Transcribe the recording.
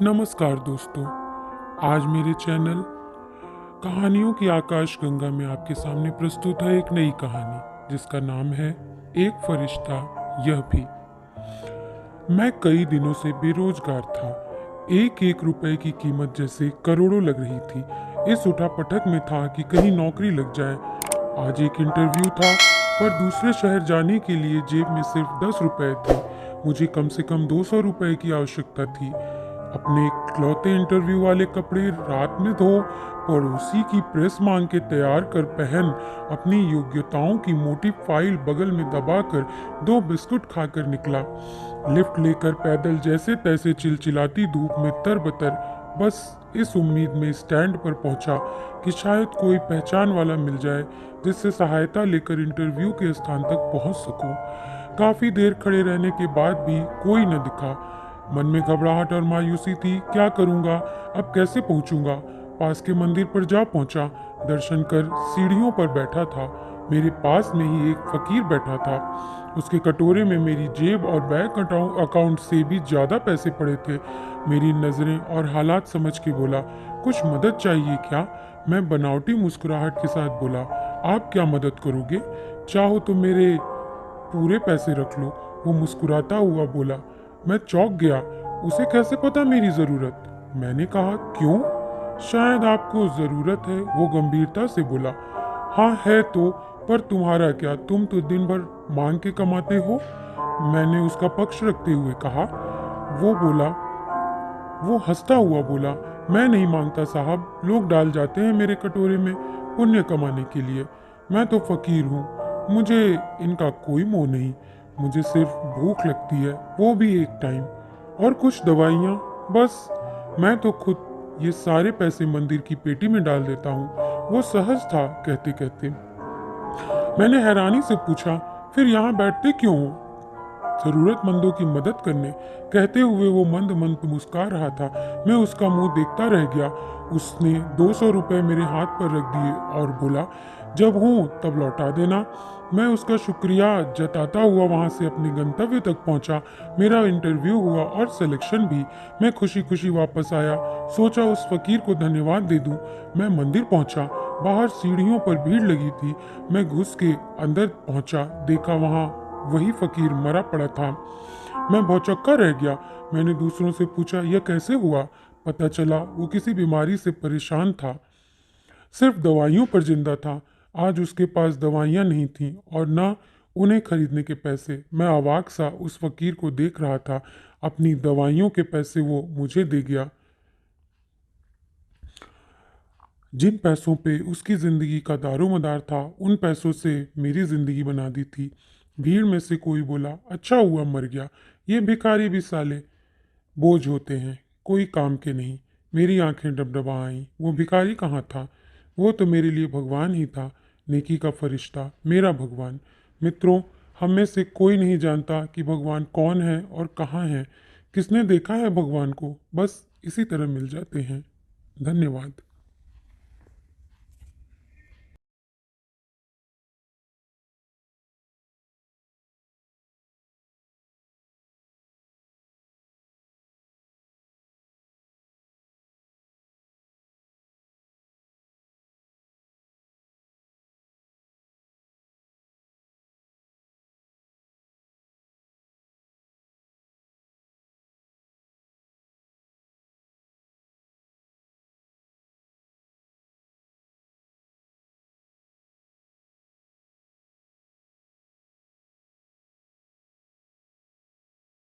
नमस्कार दोस्तों। आज मेरे चैनल कहानियों की आकाश गंगा में आपके सामने प्रस्तुत है एक नई कहानी जिसका नाम है एक फरिश्ता यह भी। मैं कई दिनों से बेरोजगार था। एक एक रुपए की कीमत जैसे करोड़ों लग रही थी। इस उठापटक में था कि कहीं नौकरी लग जाए। आज एक इंटरव्यू था, पर दूसरे शहर जाने के लिए जेब में सिर्फ 10 रुपए थे। मुझे कम से कम 200 रुपए की आवश्यकता थी। अपने इकलौते इंटरव्यू वाले कपड़े रात में धो, पड़ोसी की प्रेस मांग के तैयार कर पहन, अपनी योग्यताओं की मोटी फाइल बगल में दबाकर 2 बिस्कुट खाकर निकला। लिफ्ट लेकर पैदल जैसे तैसे चिलचिलाती धूप में तरबतर, बस इस उम्मीद में स्टैंड पर पहुंचा कि शायद कोई पहचान वाला मिल जाए जिससे सहायता लेकर इंटरव्यू के स्थान तक पहुंच सकूं। काफी देर खड़े रहने के बाद भी कोई न दिखा। मन में घबराहट और मायूसी थी। क्या करूंगा, अब कैसे पहुंचूंगा? पास के मंदिर पर जा पहुंचा। दर्शन कर सीढ़ियों पर बैठा था। मेरे पास में ही एक फकीर बैठा था। उसके कटोरे में मेरी जेब और बैंक अकाउंट से भी ज्यादा पैसे पड़े थे। मेरी नजरें और हालात समझ के बोला, कुछ मदद चाहिए क्या? मैं बनावटी मुस्कुराहट के साथ बोला, आप क्या मदद करोगे? चाहो तो मेरे पूरे पैसे रख लो। वो मुस्कुराता हुआ बोला। मैं चौंक गया। उसे कैसे पता मेरी जरूरत? मैंने कहा, क्यों? शायद आपको जरूरत है, वो गंभीरता से बोला। हाँ है तो, पर तुम्हारा क्या, तुम तो दिन भर मांग के कमाते हो। मैंने उसका पक्ष रखते हुए कहा। वो बोला, वो हंसता हुआ बोला, मैं नहीं मांगता साहब, लोग डाल जाते हैं मेरे कटोरे में पुण्य कमाने के लिए। मैं तो फकीर हूँ, मुझे इनका कोई मोह नहीं। मुझे सिर्फ भूख लगती है, वो भी एक टाइम, और कुछ दवाइयाँ, बस। मैं तो खुद ये सारे पैसे मंदिर की पेटी में डाल देता हूँ। वो सहज था कहते कहते। मैंने हैरानी से पूछा, फिर यहाँ बैठते क्यों हो? जरूरतमंदों की मदद करने, कहते हुए वो मंद मंद मुस्कुरा रहा था। मैं उसका मुंह देखता रह गया। उसने 200 रुपए मेरे हाथ पर रख दिए और बोला, जब हूँ तब लौटा देना। मैं उसका शुक्रिया जताता हुआ वहां से अपने गंतव्य तक पहुंचा। मेरा इंटरव्यू हुआ और सिलेक्शन भी। मैं खुशी खुशी वापस आया। सोचा उस फकीर को धन्यवाद दे दूं। मैं मंदिर पहुंचा। बाहर सीढ़ियों पर भीड़ लगी थी। मैं घुस के अंदर पहुंचा, देखा वहां वही फकीर मरा पड़ा था। मैं भौचक्का रह गया। मैंने दूसरों से पूछा, यह कैसे हुआ? पता चला वो किसी बीमारी से परेशान था, सिर्फ दवाइयों पर जिंदा था। आज उसके पास दवाइयां नहीं थीं और न उन्हें खरीदने के पैसे। मैं अवाक सा उस फकीर को देख रहा था। अपनी दवाइयों के पैसे वो मुझे दे गया, जिन पैसों पे उसकी जिंदगी का दारोमदार था। उन पैसों से मेरी जिंदगी बना दी थी। भीड़ में से कोई बोला, अच्छा हुआ मर गया, ये भिखारी भी साले बोझ होते हैं, कोई काम के नहीं। मेरी आंखें डबडबा आईं। वो भिखारी कहाँ था? वो तो मेरे लिए भगवान ही था, नेकी का फरिश्ता, मेरा भगवान। मित्रों, हम में से कोई नहीं जानता कि भगवान कौन है और कहाँ है। किसने देखा है भगवान को? बस इसी तरह मिल जाते हैं। धन्यवाद।